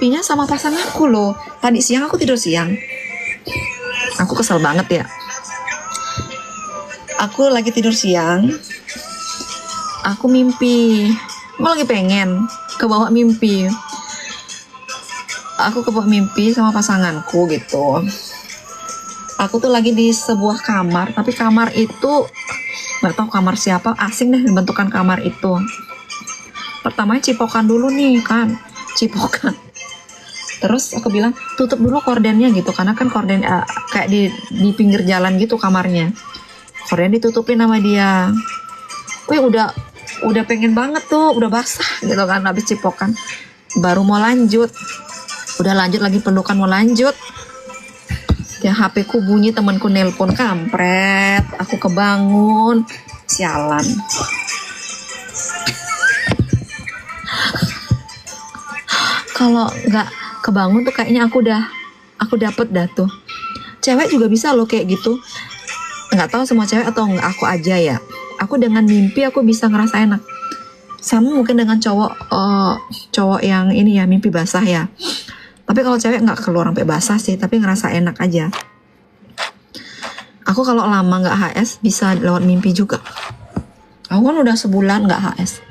mimpinya sama pasanganku loh. Tadi siang aku tidur siang. Aku kesel banget ya. Aku lagi tidur siang. Aku mimpi. Aku lagi pengen kebawa mimpi. Aku kebawa mimpi sama pasanganku gitu. Aku tuh lagi di sebuah kamar, tapi kamar itu nggak tahu kamar siapa, asing deh bentukan kamar itu. Pertamanya cipokan dulu nih kan, cipokan. Terus aku bilang tutup dulu kordennya gitu, karena kan korden kayak di pinggir jalan gitu kamarnya. Korden ditutupin sama dia. Wih udah pengen banget tuh, udah basah gitu kan habis cipokan. Baru mau lanjut, udah lanjut lagi pelukan mau lanjut. Ya HP ku bunyi, temanku nelpon, kampret. Aku kebangun, sialan. Kalau nggak kebangun tuh kayaknya aku dapet dah tuh. Cewek juga bisa loh kayak gitu. Nggak tahu semua cewek atau nggak aku aja ya. Aku dengan mimpi aku bisa ngerasa enak. Sama mungkin dengan cowok yang ini ya, mimpi basah ya. Tapi kalau cewek nggak keluar sampai basah sih, tapi ngerasa enak aja. Aku kalau lama nggak HS bisa lewat mimpi juga. Aku kan udah sebulan nggak HS.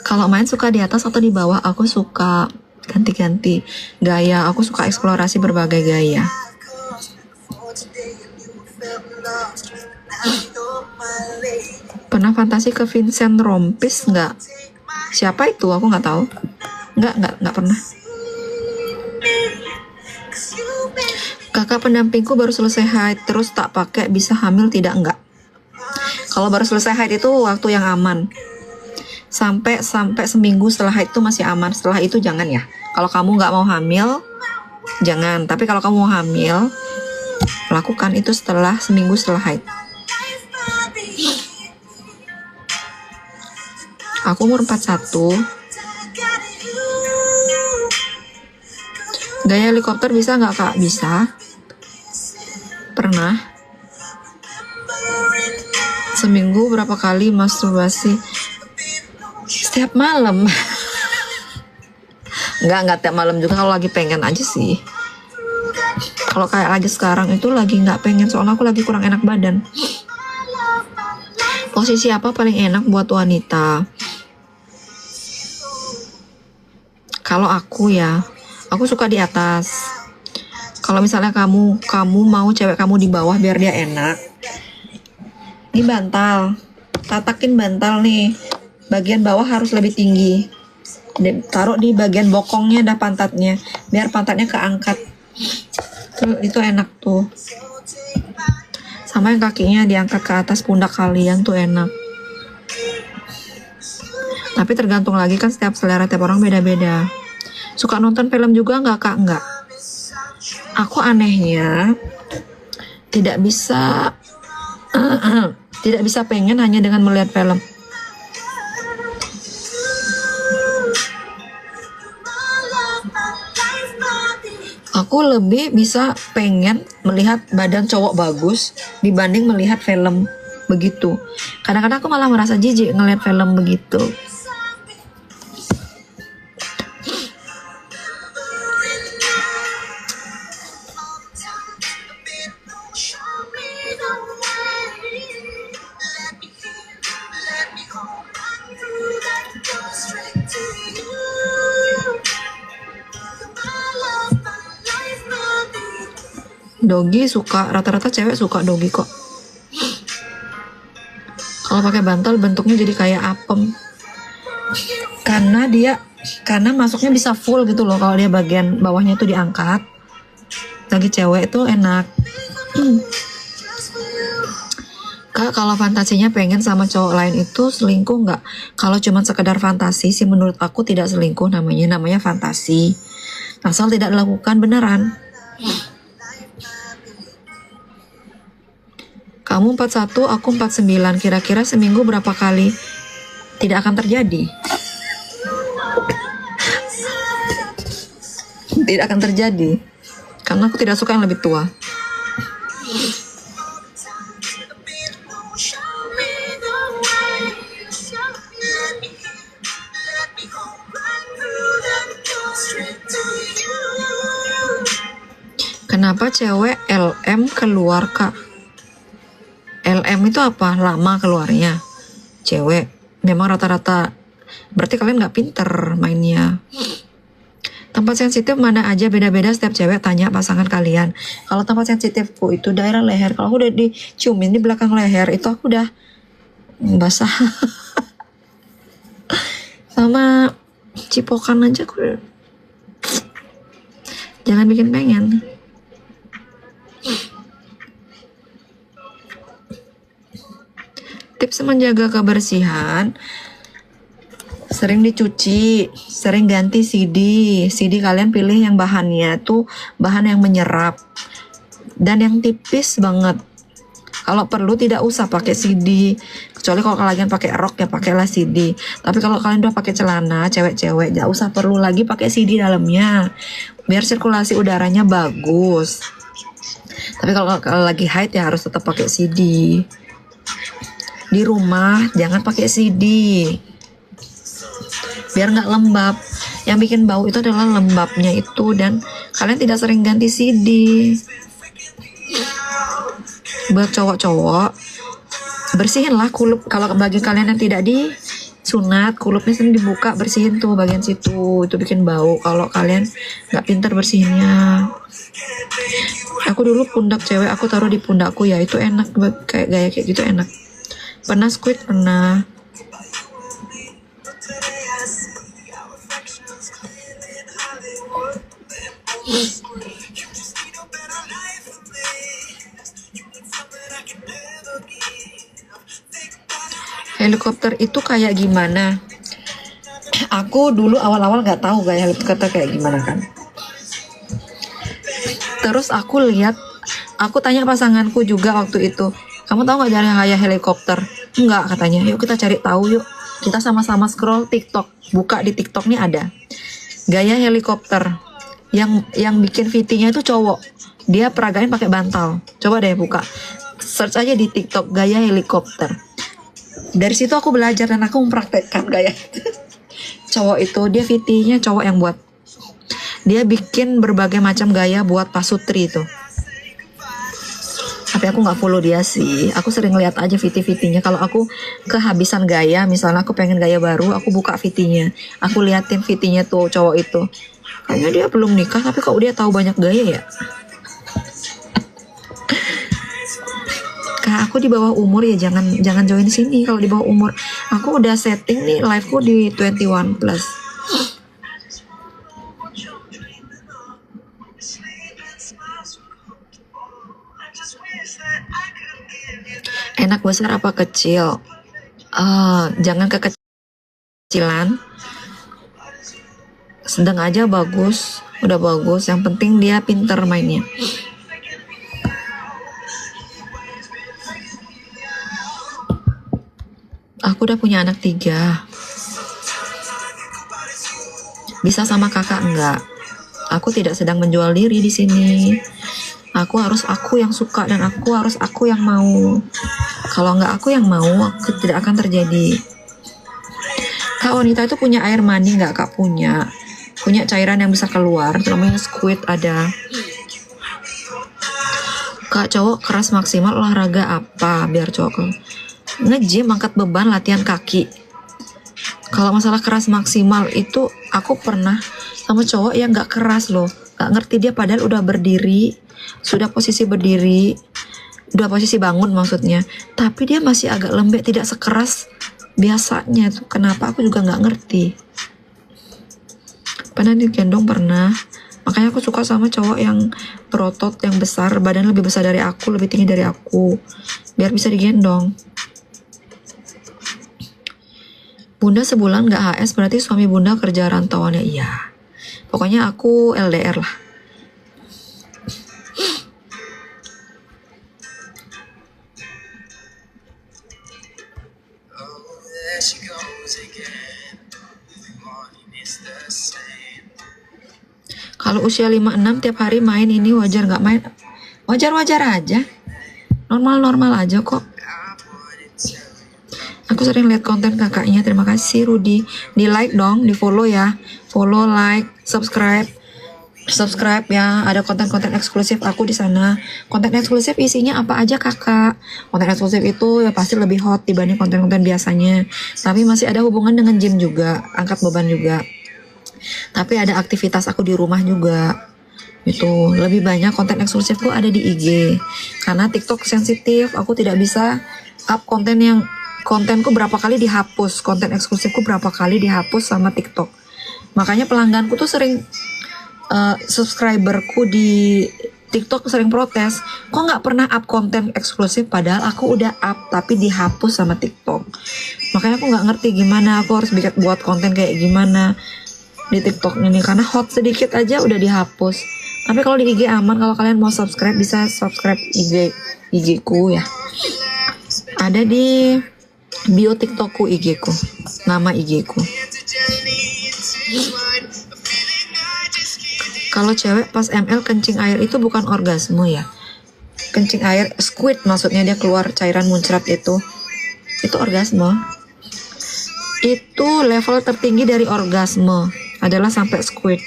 Kalau main suka di atas atau di bawah? Aku suka ganti-ganti gaya. Aku suka eksplorasi berbagai gaya. Pernah fantasi ke Vincent Rompis nggak? Siapa itu? Aku nggak tahu. Nggak pernah. Kakak pendampingku baru selesai haid, terus tak pakai, bisa hamil tidak? Enggak. Kalau baru selesai haid itu waktu yang aman. Sampai seminggu setelah haid itu masih aman. Setelah itu jangan ya. Kalau kamu nggak mau hamil, jangan. Tapi kalau kamu mau hamil, lakukan itu setelah seminggu setelah haid. Aku umur 41. Gaya helikopter bisa nggak kak? Bisa. Pernah. Seminggu berapa kali masturbasi? Setiap malam. Nggak tiap malam juga, kalau lagi pengen aja sih. Kalau kayak lagi sekarang itu lagi nggak pengen, soalnya aku lagi kurang enak badan. Posisi apa paling enak buat wanita? Kalau aku ya, aku suka di atas. Kalau misalnya kamu mau cewek kamu di bawah biar dia enak, ini bantal, tatakin bantal nih, bagian bawah harus lebih tinggi. Taruh di bagian bokongnya dah pantatnya, biar pantatnya keangkat. Itu enak tuh. Sama yang kakinya diangkat ke atas pundak kalian tuh enak. Tapi tergantung lagi kan, setiap selera tiap orang beda-beda. Suka nonton film juga nggak kak? Nggak. Aku anehnya tidak bisa pengen hanya dengan melihat film. Aku lebih bisa pengen melihat badan cowok bagus dibanding melihat film begitu. Kadang-kadang aku malah merasa jijik ngelihat film begitu. Dogi suka, rata-rata cewek suka dogi kok. Kalau pakai bantal bentuknya jadi kayak apem. Karena masuknya bisa full gitu loh, kalau dia bagian bawahnya itu diangkat. Lagi cewek itu enak. Kak, kalau fantasinya pengen sama cowok lain itu selingkuh nggak? Kalau cuma sekedar fantasi sih menurut aku tidak selingkuh, namanya fantasi. Asal tidak dilakukan beneran. Kamu 41, aku 49. Kira-kira seminggu berapa kali? Tidak akan terjadi. Tidak akan terjadi. Karena aku tidak suka yang lebih tua. Kenapa cewek LM keluar kak? LM itu apa? Lama keluarnya. Cewek. Memang rata-rata. Berarti kalian nggak pinter mainnya. Tempat sensitif mana aja beda-beda setiap cewek, tanya pasangan kalian. Kalau tempat sensitifku itu daerah leher. Kalau aku udah diciumin di belakang leher, itu aku udah basah. Sama cipokan aja aku udah. Jangan bikin pengen. Tips menjaga kebersihan, sering dicuci, sering ganti CD. CD kalian pilih yang bahannya tuh bahan yang menyerap dan yang tipis banget. Kalau perlu tidak usah pakai CD, kecuali kalau kalian pakai rok ya pakailah CD. Tapi kalau kalian udah pakai celana, cewek-cewek, tidak usah perlu lagi pakai CD dalamnya, biar sirkulasi udaranya bagus. Tapi kalau lagi haid ya harus tetap pakai CD. Di rumah jangan pakai CD, biar nggak lembab. Yang bikin bau itu adalah lembabnya itu, dan kalian tidak sering ganti CD. Buat cowok-cowok, bersihinlah kulup. Kalau bagi kalian yang tidak disunat, kulupnya sering dibuka, bersihin tuh bagian situ, itu bikin bau kalau kalian nggak pintar bersihinnya. Aku dulu pundak cewek aku taruh di pundakku, ya itu enak, kayak gaya kayak gitu enak. Pernah squid, pernah. Helikopter itu kayak gimana? Aku dulu awal-awal nggak tahu gaya helikopter kayak gimana kan. Terus aku tanya pasanganku juga waktu itu, kamu tahu nggak cara gaya helikopter? Enggak, katanya. Yuk kita cari tahu yuk. Kita sama-sama scroll TikTok. Buka di TikTok nih ada gaya helikopter. Yang bikin VT-nya itu cowok. Dia peragain pakai bantal. Coba deh buka. Search aja di TikTok gaya helikopter. Dari situ aku belajar dan aku mempraktekkan gaya cowok itu. Dia VT-nya cowok yang buat. Dia bikin berbagai macam gaya buat pasutri itu. Tapi aku nggak follow dia sih. Aku sering lihat aja VT-VT-nya. Kalau aku kehabisan gaya, misalnya aku pengen gaya baru, aku buka VT-nya. Aku liatin VT-nya tuh cowok itu. Kayaknya dia belum nikah, tapi kok dia tahu banyak gaya ya? Kak, aku di bawah umur ya, jangan join sini kalau di bawah umur. Aku udah setting nih live-ku di 21 plus. Enak besar apa kecil? Jangan kekecilan. Sedang aja bagus, udah bagus. Yang penting dia pinter mainnya. Aku udah punya anak 3. Bisa sama kakak enggak? Aku tidak sedang menjual diri di sini. Aku harus aku yang suka dan aku harus aku yang mau. Kalau nggak aku yang mau, aku tidak akan terjadi. Kak, wanita itu punya air mani nggak? Kak, punya cairan yang bisa keluar, namanya squid ada. Kak, cowok keras maksimal olahraga apa biar cowok? Nge-gym, angkat beban, latihan kaki. Kalau masalah keras maksimal itu aku pernah sama cowok yang nggak keras loh, nggak ngerti dia padahal udah berdiri, sudah posisi berdiri, udah posisi bangun maksudnya, tapi dia masih agak lembek, tidak sekeras biasanya tuh. Kenapa aku juga nggak ngerti. Pernah digendong, pernah. Makanya aku suka sama cowok yang berotot, yang besar, badan lebih besar dari aku, lebih tinggi dari aku, biar bisa digendong. Bunda sebulan nggak HS, berarti suami bunda kerja rantauannya. Iya, pokoknya aku LDR lah. Kalau usia 56 tiap hari main ini wajar nggak? Main wajar-wajar aja, normal-normal aja kok. Aku sering lihat konten kakaknya. Terima kasih Rudy. Di like dong, di follow ya. Follow, like, subscribe. subscribe ya, ada konten-konten eksklusif aku di sana. Konten eksklusif isinya apa aja kakak? Konten eksklusif itu ya pasti lebih hot dibanding konten-konten biasanya. Tapi masih ada hubungan dengan gym juga, angkat beban juga. Tapi ada aktivitas aku di rumah juga. Itu lebih banyak konten eksklusifku ada di IG. Karena TikTok sensitif, aku tidak bisa up kontenku berapa kali dihapus, konten eksklusifku berapa kali dihapus sama TikTok. Makanya pelangganku tuh sering subscriberku di TikTok sering protes, kok nggak pernah up konten eksklusif padahal aku udah up tapi dihapus sama TikTok. Makanya aku nggak ngerti gimana aku harus buat konten kayak gimana di TikTok ini, karena hot sedikit aja udah dihapus. Tapi kalau di IG aman, kalau kalian mau subscribe bisa subscribe IG ku ya. Ada di bio TikTokku IG ku, nama IG ku. Kalau cewek pas ML kencing air itu bukan orgasme ya? Kencing air, squid maksudnya, dia keluar cairan muncrat itu orgasme. Itu level tertinggi dari orgasme adalah sampai squid.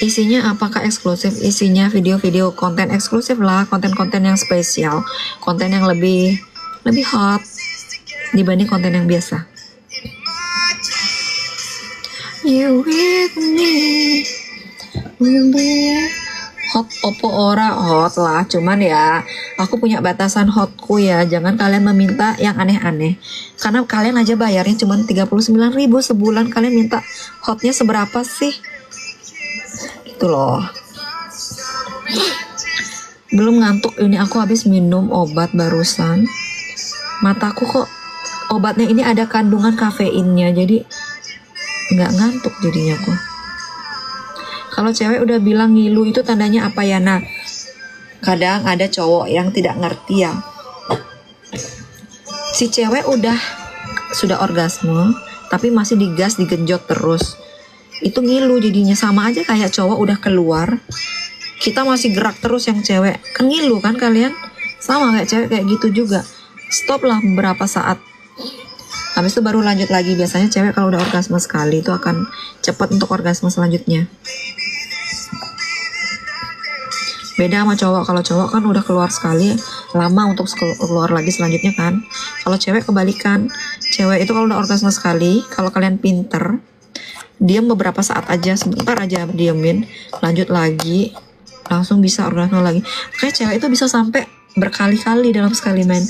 Isinya apakah eksklusif? Isinya video-video konten eksklusif lah, konten-konten yang spesial, konten yang lebih hot dibanding konten yang biasa. You with me, will be hot opo ora hot lah, cuman ya aku punya batasan hotku ya, jangan kalian meminta yang aneh-aneh, karena kalian aja bayarnya cuman 39.000 sebulan, kalian minta hotnya seberapa sih? Gitu loh. Belum ngantuk ini, aku habis minum obat barusan. Mataku kok obatnya ini ada kandungan kafeinnya, jadi nggak ngantuk jadinya aku. Kalau cewek udah bilang ngilu itu tandanya apa ya? Nah, kadang ada cowok yang tidak ngerti ya. Si cewek sudah orgasme, tapi masih digas, digenjot terus. Itu ngilu jadinya, sama aja kayak cowok udah keluar, kita masih gerak terus yang cewek. Kan ngilu kan kalian? Sama kayak cewek kayak gitu juga. Stop lah beberapa saat. Habis itu baru lanjut lagi. Biasanya cewek kalau udah orgasme sekali itu akan cepat untuk orgasme selanjutnya. Beda sama cowok. Kalau cowok kan udah keluar sekali, lama untuk keluar lagi selanjutnya kan. Kalau cewek kebalikan. Cewek itu kalau udah orgasme sekali, kalau kalian pinter, diam beberapa saat aja, sebentar aja diemin, lanjut lagi, langsung bisa orgasme lagi. Kayak cewek itu bisa sampai berkali-kali dalam sekali main.